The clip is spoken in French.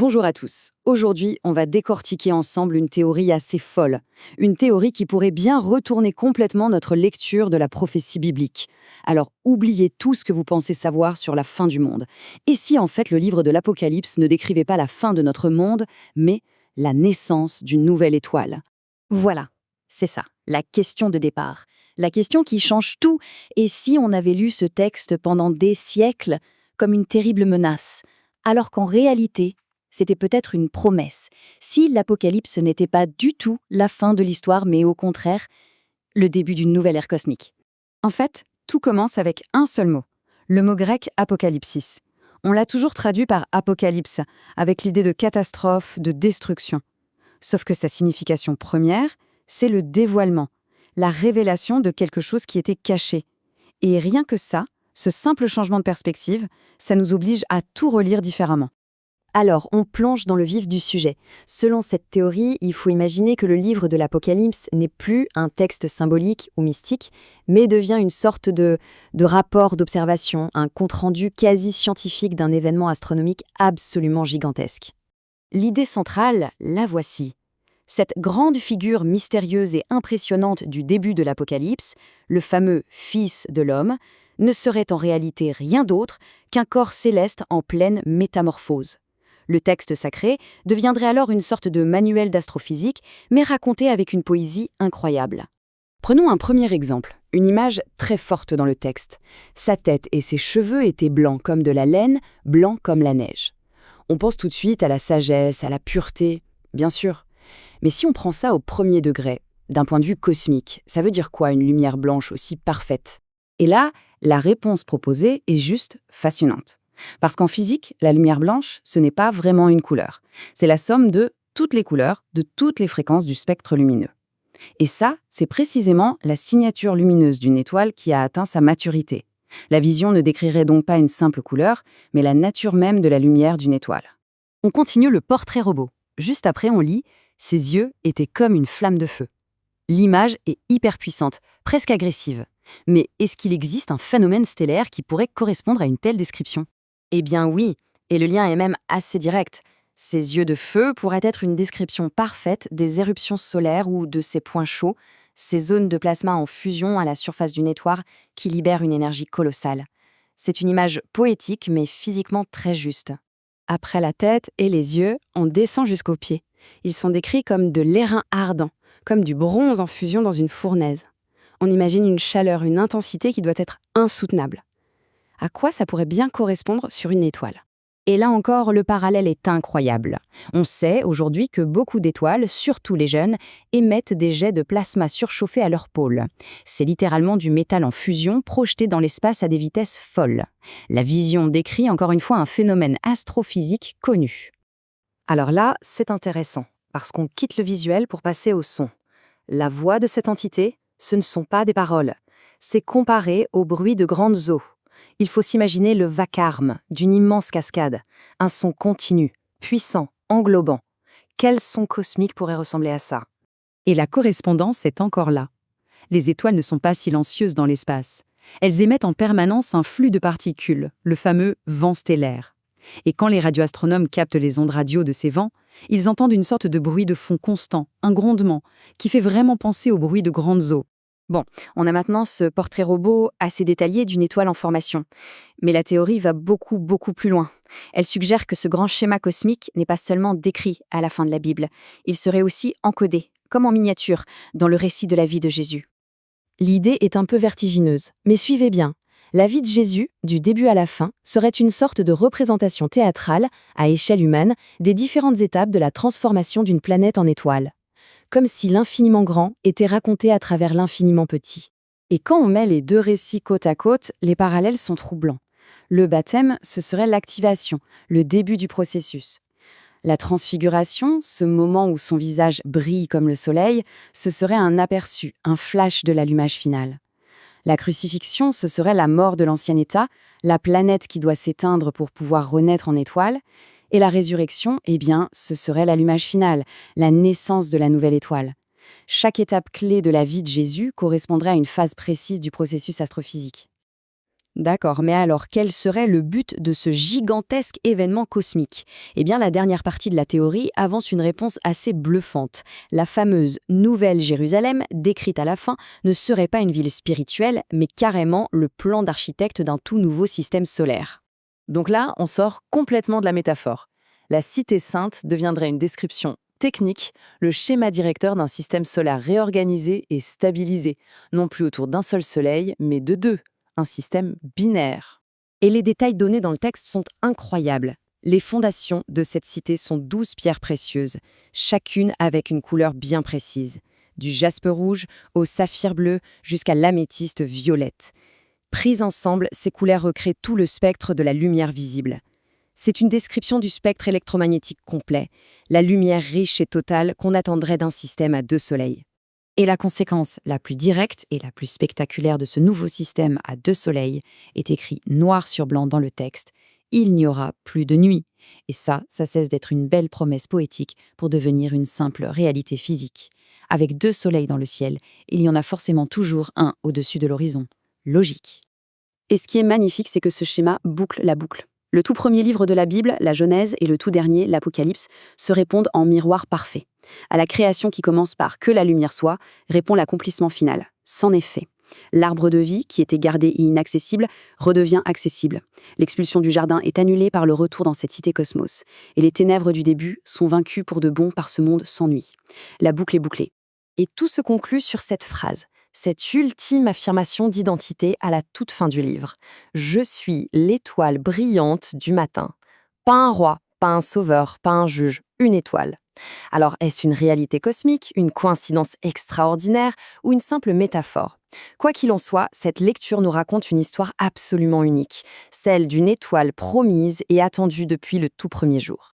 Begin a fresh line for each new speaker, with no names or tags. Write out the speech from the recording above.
Bonjour à tous. Aujourd'hui, on va décortiquer ensemble une théorie assez folle. Une théorie qui pourrait bien retourner complètement notre lecture de la prophétie biblique. Alors, oubliez tout ce que vous pensez savoir sur la fin du monde. Et si en fait le livre de l'Apocalypse ne décrivait pas la fin de notre monde, mais la naissance d'une nouvelle étoile?
Voilà, c'est ça, la question de départ. La question qui change tout. Et si on avait lu ce texte pendant des siècles comme une terrible menace, alors qu'en réalité, c'était peut-être une promesse. Si l'Apocalypse n'était pas du tout la fin de l'histoire, mais au contraire, le début d'une nouvelle ère cosmique.
En fait, tout commence avec un seul mot, le mot grec apocalypsis. On l'a toujours traduit par apocalypse, avec l'idée de catastrophe, de destruction. Sauf que sa signification première, c'est le dévoilement, la révélation de quelque chose qui était caché. Et rien que ça, ce simple changement de perspective, ça nous oblige à tout relire différemment.
Alors, on plonge dans le vif du sujet. Selon cette théorie, il faut imaginer que le livre de l'Apocalypse n'est plus un texte symbolique ou mystique, mais devient une sorte de rapport d'observation, un compte-rendu quasi scientifique d'un événement astronomique absolument gigantesque. L'idée centrale, la voici. Cette grande figure mystérieuse et impressionnante du début de l'Apocalypse, le fameux Fils de l'homme, ne serait en réalité rien d'autre qu'un corps céleste en pleine métamorphose. Le texte sacré deviendrait alors une sorte de manuel d'astrophysique, mais raconté avec une poésie incroyable.
Prenons un premier exemple, une image très forte dans le texte. Sa tête et ses cheveux étaient blancs comme de la laine, blancs comme la neige. On pense tout de suite à la sagesse, à la pureté, bien sûr. Mais si on prend ça au premier degré, d'un point de vue cosmique, ça veut dire quoi une lumière blanche aussi parfaite? Et là, la réponse proposée est juste fascinante. Parce qu'en physique, la lumière blanche, ce n'est pas vraiment une couleur. C'est la somme de toutes les couleurs, de toutes les fréquences du spectre lumineux. Et ça, c'est précisément la signature lumineuse d'une étoile qui a atteint sa maturité. La vision ne décrirait donc pas une simple couleur, mais la nature même de la lumière d'une étoile. On continue le portrait robot. Juste après, on lit « Ses yeux étaient comme une flamme de feu ». L'image est hyper puissante, presque agressive. Mais est-ce qu'il existe un phénomène stellaire qui pourrait correspondre à une telle description?
Eh bien oui, et le lien est même assez direct. Ces yeux de feu pourraient être une description parfaite des éruptions solaires ou de ces points chauds, ces zones de plasma en fusion à la surface d'une étoile qui libèrent une énergie colossale. C'est une image poétique mais physiquement très juste.
Après la tête et les yeux, on descend jusqu'aux pieds. Ils sont décrits comme de l'airain ardent, comme du bronze en fusion dans une fournaise. On imagine une chaleur, une intensité qui doit être insoutenable. À quoi ça pourrait bien correspondre sur une étoile?
Et là encore, le parallèle est incroyable. On sait aujourd'hui que beaucoup d'étoiles, surtout les jeunes, émettent des jets de plasma surchauffés à leur pôle. C'est littéralement du métal en fusion projeté dans l'espace à des vitesses folles. La vision décrit encore une fois un phénomène astrophysique connu.
Alors là, c'est intéressant, parce qu'on quitte le visuel pour passer au son. La voix de cette entité, ce ne sont pas des paroles. C'est comparé au bruit de grandes eaux. Il faut s'imaginer le vacarme d'une immense cascade, un son continu, puissant, englobant. Quel son cosmique pourrait ressembler à ça? Et la correspondance est encore là. Les étoiles ne sont pas silencieuses dans l'espace. Elles émettent en permanence un flux de particules, le fameux vent stellaire. Et quand les radioastronomes captent les ondes radio de ces vents, ils entendent une sorte de bruit de fond constant, un grondement, qui fait vraiment penser au bruit de grandes eaux. Bon, on a maintenant ce portrait robot assez détaillé d'une étoile en formation. Mais la théorie va beaucoup, beaucoup plus loin. Elle suggère que ce grand schéma cosmique n'est pas seulement décrit à la fin de la Bible, il serait aussi encodé, comme en miniature, dans le récit de la vie de Jésus. L'idée est un peu vertigineuse, mais suivez bien. La vie de Jésus, du début à la fin, serait une sorte de représentation théâtrale, à échelle humaine, des différentes étapes de la transformation d'une planète en étoile. Comme si l'infiniment grand était raconté à travers l'infiniment petit. Et quand on met les deux récits côte à côte, les parallèles sont troublants. Le baptême, ce serait l'activation, le début du processus. La transfiguration, ce moment où son visage brille comme le soleil, ce serait un aperçu, un flash de l'allumage final. La crucifixion, ce serait la mort de l'ancien état, la planète qui doit s'éteindre pour pouvoir renaître en étoile. Et la résurrection, eh bien, ce serait l'allumage final, la naissance de la nouvelle étoile. Chaque étape clé de la vie de Jésus correspondrait à une phase précise du processus astrophysique.
D'accord, mais alors quel serait le but de ce gigantesque événement cosmique? Eh bien, la dernière partie de la théorie avance une réponse assez bluffante. La fameuse Nouvelle Jérusalem, décrite à la fin, ne serait pas une ville spirituelle, mais carrément le plan d'architecte d'un tout nouveau système solaire.
Donc là, on sort complètement de la métaphore. La cité sainte deviendrait une description technique, le schéma directeur d'un système solaire réorganisé et stabilisé, non plus autour d'un seul soleil, mais de deux, un système binaire.
Et les détails donnés dans le texte sont incroyables. Les fondations de cette cité sont 12 pierres précieuses, chacune avec une couleur bien précise, du jaspe rouge au saphir bleu jusqu'à l'améthyste violette. Prises ensemble, ces couleurs recréent tout le spectre de la lumière visible. C'est une description du spectre électromagnétique complet, la lumière riche et totale qu'on attendrait d'un système à 2 soleils. Et la conséquence la plus directe et la plus spectaculaire de ce nouveau système à 2 soleils est écrit noir sur blanc dans le texte: il n'y aura plus de nuit. Et ça cesse d'être une belle promesse poétique pour devenir une simple réalité physique. Avec 2 soleils dans le ciel, il y en a forcément toujours un au-dessus de l'horizon. Logique. Et ce qui est magnifique, c'est que ce schéma boucle la boucle. Le tout premier livre de la Bible, la Genèse, et le tout dernier, l'Apocalypse, se répondent en miroir parfait. À la création qui commence par « que la lumière soit » répond l'accomplissement final. C'en est fait. L'arbre de vie, qui était gardé et inaccessible, redevient accessible. L'expulsion du jardin est annulée par le retour dans cette cité cosmos. Et les ténèbres du début sont vaincues pour de bon par ce monde sans nuit. La boucle est bouclée. Et tout se conclut sur cette phrase, cette ultime affirmation d'identité à la toute fin du livre. Je suis l'étoile brillante du matin. Pas un roi, pas un sauveur, pas un juge, une étoile. Alors, est-ce une réalité cosmique, une coïncidence extraordinaire ou une simple métaphore? Quoi qu'il en soit, cette lecture nous raconte une histoire absolument unique, celle d'une étoile promise et attendue depuis le tout premier jour.